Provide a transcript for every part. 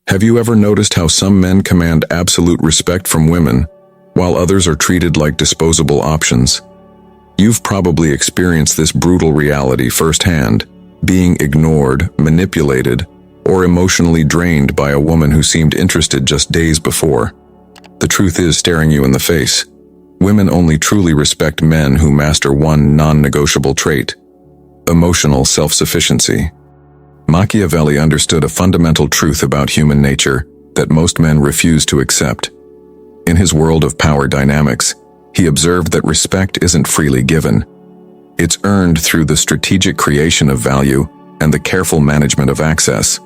Have you ever noticed how some men command absolute respect from women, while others are treated like disposable options? You've probably experienced this brutal reality firsthand, being ignored, manipulated, or emotionally drained by a woman who seemed interested just days before. The truth is staring you in the face. Women only truly respect men who master one non-negotiable trait: emotional self-sufficiency. Machiavelli understood a fundamental truth about human nature that most men refuse to accept. In his world of power dynamics, he observed that respect isn't freely given. It's earned through the strategic creation of value and the careful management of access.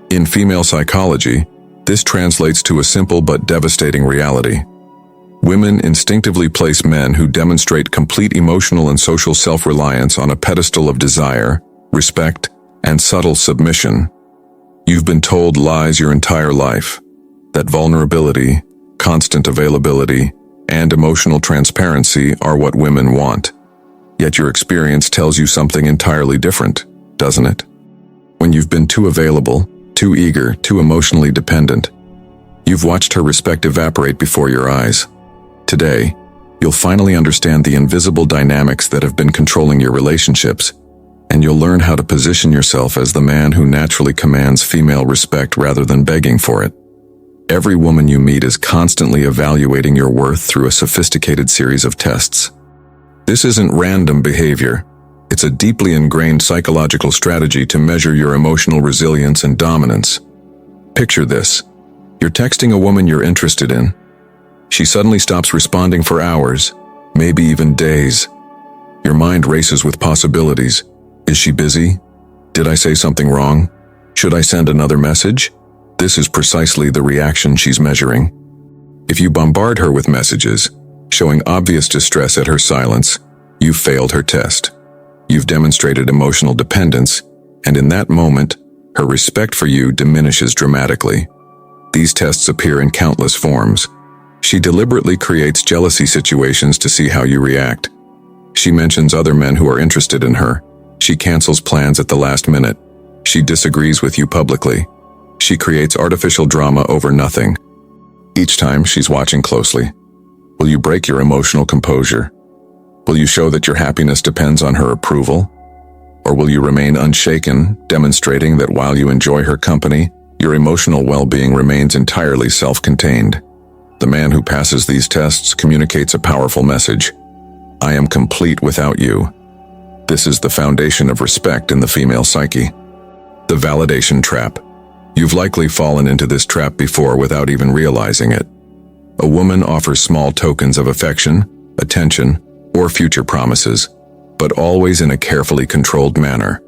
In female psychology, this translates to a simple but devastating reality. Women instinctively place men who demonstrate complete emotional and social self-reliance on a pedestal of desire, respect, and subtle submission. You've been told lies your entire life, that vulnerability, constant availability, and emotional transparency are what women want. Yet your experience tells you something entirely different, doesn't it? When you've been too available, too eager, too emotionally dependent, you've watched her respect evaporate before your eyes. Today, you'll finally understand the invisible dynamics that have been controlling your relationships, and you'll learn how to position yourself as the man who naturally commands female respect rather than begging for it. Every woman you meet is constantly evaluating your worth through a sophisticated series of tests. This isn't random behavior. It's a deeply ingrained psychological strategy to measure your emotional resilience and dominance. Picture this. You're texting a woman you're interested in. She suddenly stops responding for hours, maybe even days. Your mind races with possibilities. Is she busy? Did I say something wrong? Should I send another message? This is precisely the reaction she's measuring. If you bombard her with messages, showing obvious distress at her silence, you've failed her test. You've demonstrated emotional dependence, and in that moment, her respect for you diminishes dramatically. These tests appear in countless forms. She deliberately creates jealousy situations to see how you react. She mentions other men who are interested in her. She cancels plans at the last minute. She disagrees with you publicly. She creates artificial drama over nothing. Each time, she's watching closely. Will you break your emotional composure? Will you show that your happiness depends on her approval? Or will you remain unshaken, demonstrating that while you enjoy her company, your emotional well-being remains entirely self-contained? The man who passes these tests communicates a powerful message. I am complete without you. This is the foundation of respect in the female psyche. The validation trap. You've likely fallen into this trap before without even realizing it. A woman offers small tokens of affection, attention, or future promises, but always in a carefully controlled manner.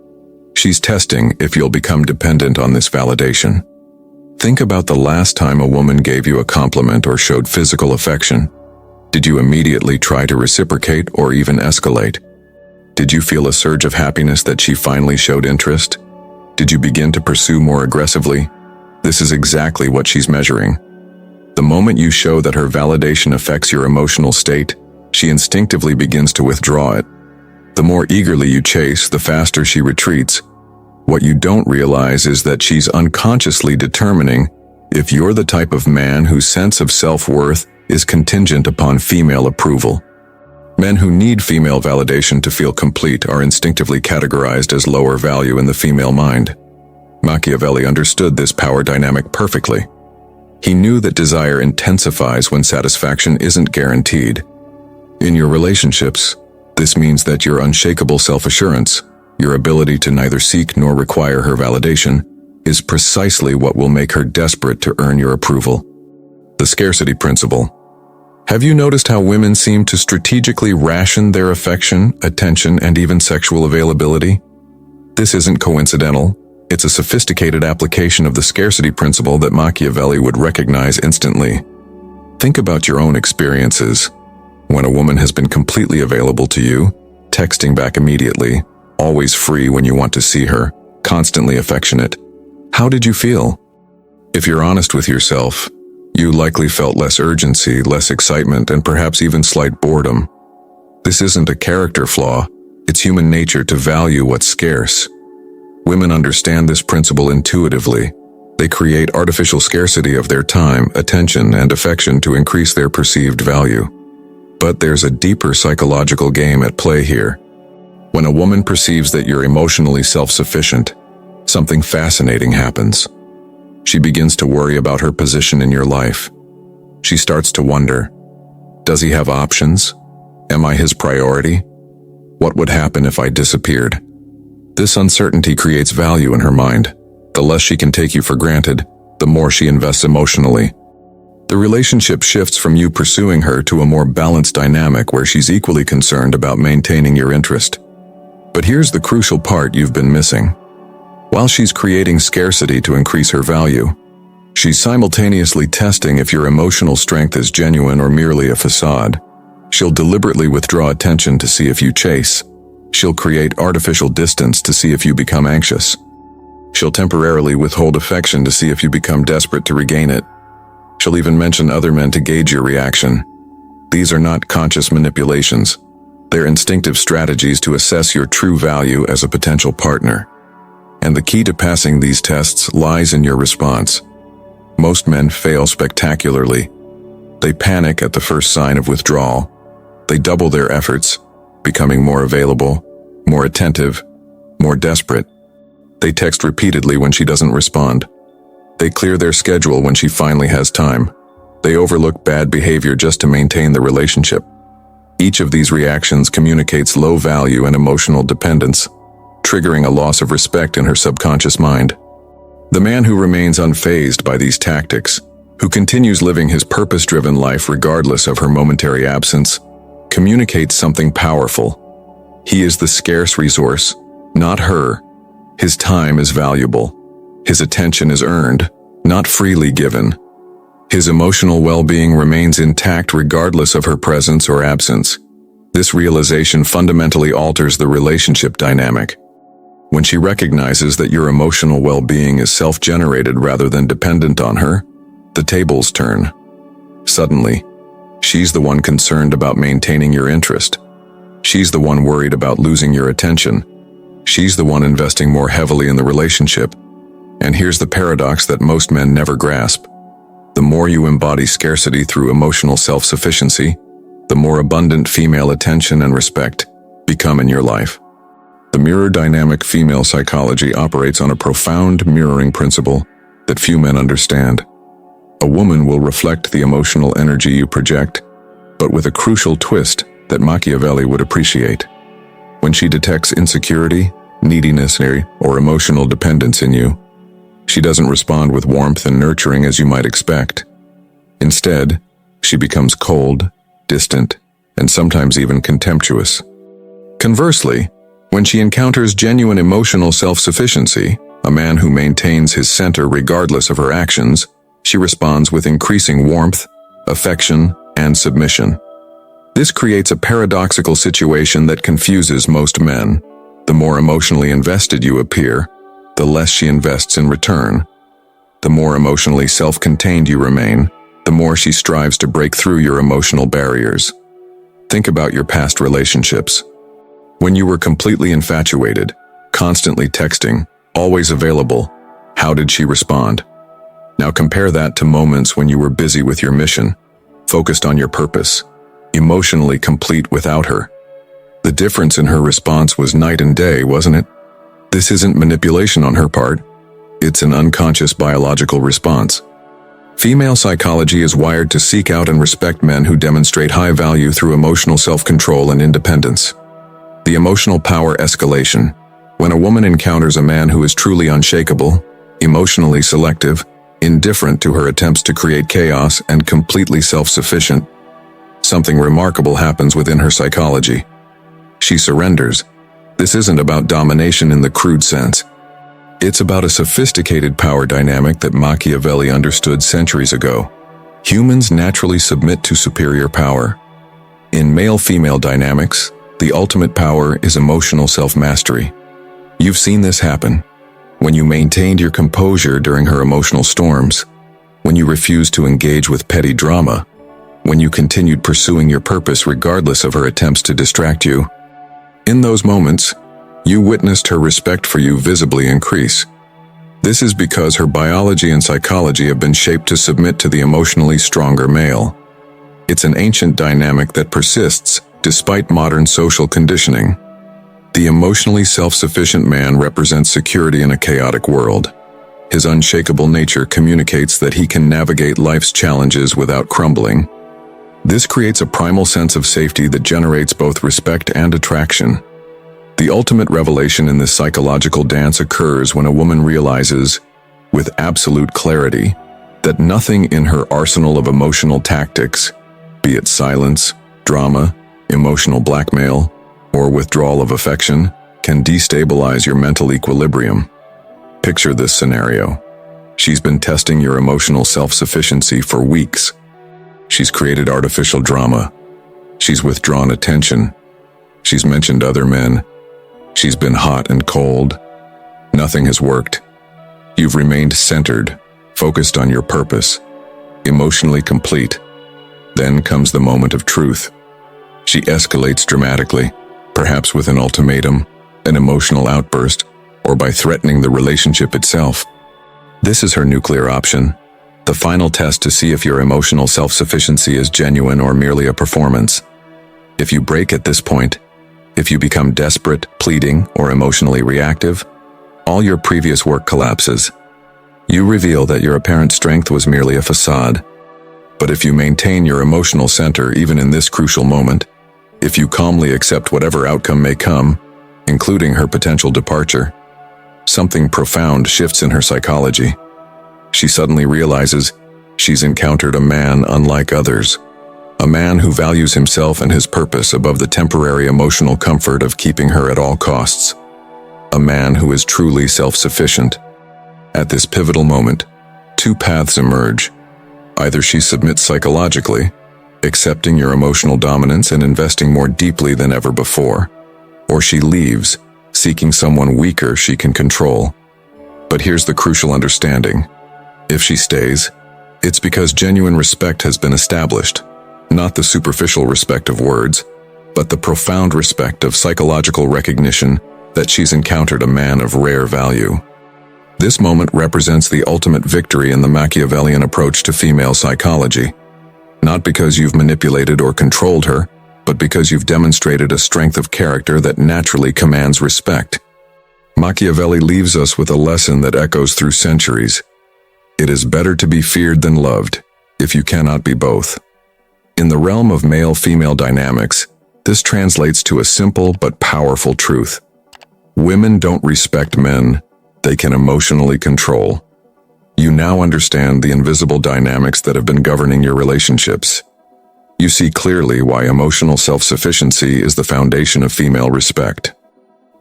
She's testing if you'll become dependent on this validation. Think about the last time a woman gave you a compliment or showed physical affection. Did you immediately try to reciprocate or even escalate? Did you feel a surge of happiness that she finally showed interest? Did you begin to pursue more aggressively? This is exactly what she's measuring. The moment you show that her validation affects your emotional state, she instinctively begins to withdraw it. The more eagerly you chase, the faster she retreats. What you don't realize is that she's unconsciously determining if you're the type of man whose sense of self-worth is contingent upon female approval. Men who need female validation to feel complete are instinctively categorized as lower value in the female mind. Machiavelli understood this power dynamic perfectly. He knew that desire intensifies when satisfaction isn't guaranteed. In your relationships, this means that your unshakable self-assurance, your ability to neither seek nor require her validation, is precisely what will make her desperate to earn your approval. The scarcity principle. Have you noticed how women seem to strategically ration their affection, attention, and even sexual availability? This isn't coincidental. It's a sophisticated application of the scarcity principle that Machiavelli would recognize instantly. Think about your own experiences. When a woman has been completely available to you, texting back immediately, always free when you want to see her, constantly affectionate, how did you feel? If you're honest with yourself, you likely felt less urgency, less excitement, and perhaps even slight boredom. This isn't a character flaw. It's human nature to value what's scarce. Women understand this principle intuitively. They create artificial scarcity of their time, attention, and affection to increase their perceived value. But there's a deeper psychological game at play here. When a woman perceives that you're emotionally self-sufficient, something fascinating happens. She begins to worry about her position in your life. She starts to wonder, does he have options? Am I his priority? What would happen if I disappeared? This uncertainty creates value in her mind. The less she can take you for granted, the more she invests emotionally. The relationship shifts from you pursuing her to a more balanced dynamic where she's equally concerned about maintaining your interest. But here's the crucial part you've been missing. While she's creating scarcity to increase her value, she's simultaneously testing if your emotional strength is genuine or merely a facade. She'll deliberately withdraw attention to see if you chase. She'll create artificial distance to see if you become anxious. She'll temporarily withhold affection to see if you become desperate to regain it. She'll even mention other men to gauge your reaction. These are not conscious manipulations. They're instinctive strategies to assess your true value as a potential partner. And the key to passing these tests lies in your response. Most men fail spectacularly. They panic at the first sign of withdrawal. They double their efforts, becoming more available, more attentive, more desperate. They text repeatedly when she doesn't respond. They clear their schedule when she finally has time. They overlook bad behavior just to maintain the relationship. Each of these reactions communicates low value and emotional dependence, triggering a loss of respect in her subconscious mind. The man who remains unfazed by these tactics, who continues living his purpose-driven life regardless of her momentary absence, communicates something powerful. He is the scarce resource, not her. His time is valuable. His attention is earned, not freely given. His emotional well-being remains intact regardless of her presence or absence. This realization fundamentally alters the relationship dynamic. When she recognizes that your emotional well-being is self-generated rather than dependent on her, the tables turn. Suddenly, she's the one concerned about maintaining your interest. She's the one worried about losing your attention. She's the one investing more heavily in the relationship. And here's the paradox that most men never grasp. The more you embody scarcity through emotional self-sufficiency, the more abundant female attention and respect become in your life. The mirror dynamic female psychology operates on a profound mirroring principle that few men understand. A woman will reflect the emotional energy you project, but with a crucial twist that Machiavelli would appreciate. When she detects insecurity, neediness, or emotional dependence in you, she doesn't respond with warmth and nurturing as you might expect. Instead, she becomes cold, distant, and sometimes even contemptuous. Conversely, when she encounters genuine emotional self-sufficiency, a man who maintains his center regardless of her actions, she responds with increasing warmth, affection, and submission. This creates a paradoxical situation that confuses most men. The more emotionally invested you appear, the less she invests in return. The more emotionally self-contained you remain, the more she strives to break through your emotional barriers. Think about your past relationships. When you were completely infatuated, constantly texting, always available, how did she respond? Now compare that to moments when you were busy with your mission, focused on your purpose, emotionally complete without her. The difference in her response was night and day, wasn't it? This isn't manipulation on her part. It's an unconscious biological response. Female psychology is wired to seek out and respect men who demonstrate high value through emotional self-control and independence. The emotional power escalation. When a woman encounters a man who is truly unshakable, emotionally selective, indifferent to her attempts to create chaos, and completely self-sufficient, something remarkable happens within her psychology. She surrenders. This isn't about domination in the crude sense. It's about a sophisticated power dynamic that Machiavelli understood centuries ago. Humans naturally submit to superior power. In male-female dynamics, the ultimate power is emotional self-mastery. You've seen this happen. When you maintained your composure during her emotional storms, when you refused to engage with petty drama, when you continued pursuing your purpose regardless of her attempts to distract you. In those moments, you witnessed her respect for you visibly increase. This is because her biology and psychology have been shaped to submit to the emotionally stronger male. It's an ancient dynamic that persists despite modern social conditioning. The emotionally self-sufficient man represents security in a chaotic world. His unshakable nature communicates that he can navigate life's challenges without crumbling. This creates a primal sense of safety that generates both respect and attraction. The ultimate revelation in this psychological dance occurs when a woman realizes, with absolute clarity, that nothing in her arsenal of emotional tactics, be it silence, drama, emotional blackmail, or withdrawal of affection, can destabilize your mental equilibrium. Picture this scenario. She's been testing your emotional self-sufficiency for weeks. She's created artificial drama. She's withdrawn attention. She's mentioned other men. She's been hot and cold. Nothing has worked. You've remained centered, focused on your purpose, emotionally complete. Then comes the moment of truth. She escalates dramatically, perhaps with an ultimatum, an emotional outburst, or by threatening the relationship itself. This is her nuclear option, the final test to see if your emotional self-sufficiency is genuine or merely a performance. If you break at this point, if you become desperate, pleading, or emotionally reactive, all your previous work collapses. You reveal that your apparent strength was merely a facade. But if you maintain your emotional center even in this crucial moment, if you calmly accept whatever outcome may come, including her potential departure, something profound shifts in her psychology. She suddenly realizes she's encountered a man unlike others. A man who values himself and his purpose above the temporary emotional comfort of keeping her at all costs. A man who is truly self-sufficient. At this pivotal moment, two paths emerge. Either she submits psychologically, accepting your emotional dominance and investing more deeply than ever before, or she leaves, seeking someone weaker she can control. But here's the crucial understanding. If she stays, it's because genuine respect has been established. Not the superficial respect of words, but the profound respect of psychological recognition that she's encountered a man of rare value. This moment represents the ultimate victory in the Machiavellian approach to female psychology. Not because you've manipulated or controlled her, but because you've demonstrated a strength of character that naturally commands respect. Machiavelli leaves us with a lesson that echoes through centuries. It is better to be feared than loved, if you cannot be both. In the realm of male-female dynamics, this translates to a simple but powerful truth. Women don't respect men they can emotionally control. You now understand the invisible dynamics that have been governing your relationships. You see clearly why emotional self-sufficiency is the foundation of female respect.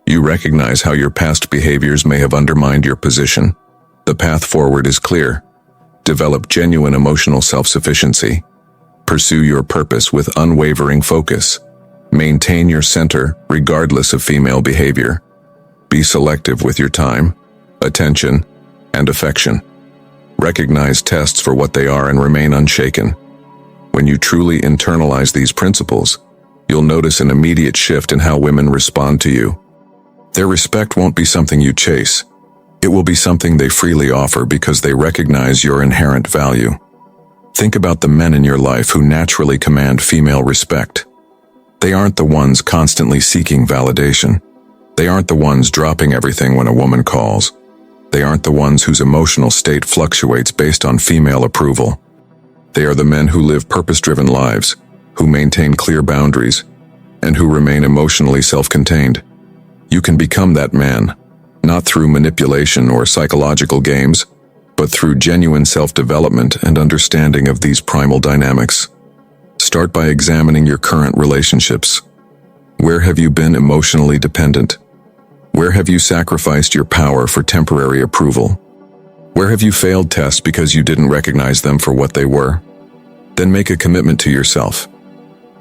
You recognize how your past behaviors may have undermined your position. The path forward is clear. Develop genuine emotional self-sufficiency. Pursue your purpose with unwavering focus. Maintain your center regardless of female behavior. Be selective with your time, attention, and affection. Recognize tests for what they are and remain unshaken. When you truly internalize these principles, you'll notice an immediate shift in how women respond to you. Their respect won't be something you chase. It will be something they freely offer because they recognize your inherent value. Think about the men in your life who naturally command female respect. They aren't the ones constantly seeking validation. They aren't the ones dropping everything when a woman calls. They aren't the ones whose emotional state fluctuates based on female approval. They are the men who live purpose-driven lives, who maintain clear boundaries, and who remain emotionally self-contained. You can become that man, not through manipulation or psychological games, but through genuine self-development and understanding of these primal dynamics. Start by examining your current relationships. Where have you been emotionally dependent? Where have you sacrificed your power for temporary approval? Where have you failed tests because you didn't recognize them for what they were? Then make a commitment to yourself.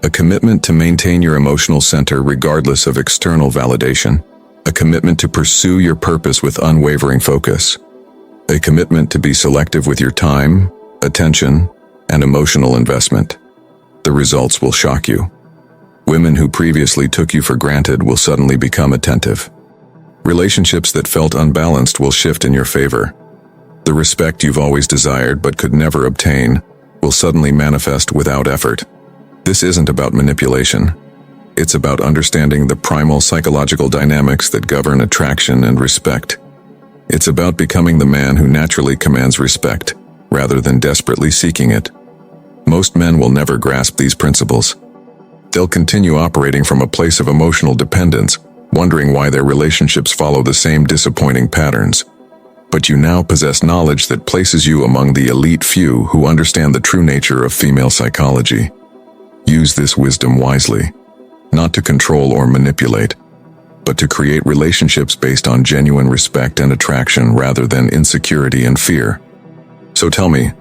A commitment to maintain your emotional center regardless of external validation. A commitment to pursue your purpose with unwavering focus. A commitment to be selective with your time, attention, and emotional investment. The results will shock you. Women who previously took you for granted will suddenly become attentive. Relationships that felt unbalanced will shift in your favor. The respect you've always desired but could never obtain will suddenly manifest without effort. This isn't about manipulation. It's about understanding the primal psychological dynamics that govern attraction and respect. It's about becoming the man who naturally commands respect, rather than desperately seeking it. Most men will never grasp these principles. They'll continue operating from a place of emotional dependence, wondering why their relationships follow the same disappointing patterns. But you now possess knowledge that places you among the elite few who understand the true nature of female psychology. Use this wisdom wisely, not to control or manipulate, but to create relationships based on genuine respect and attraction rather than insecurity and fear. So tell me,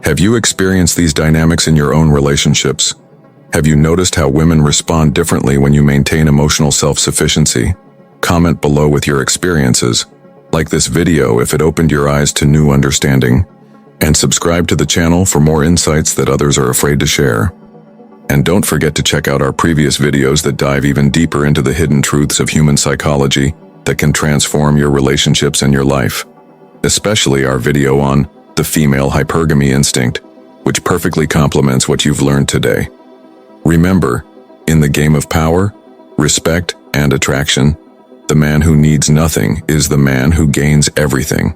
have you experienced these dynamics in your own relationships? Have you noticed how women respond differently when you maintain emotional self-sufficiency? Comment below with your experiences. Like this video if it opened your eyes to new understanding. And subscribe to the channel for more insights that others are afraid to share. And don't forget to check out our previous videos that dive even deeper into the hidden truths of human psychology that can transform your relationships and your life. Especially our video on the female hypergamy instinct, which perfectly complements what you've learned today. Remember, in the game of power, respect, and attraction, the man who needs nothing is the man who gains everything.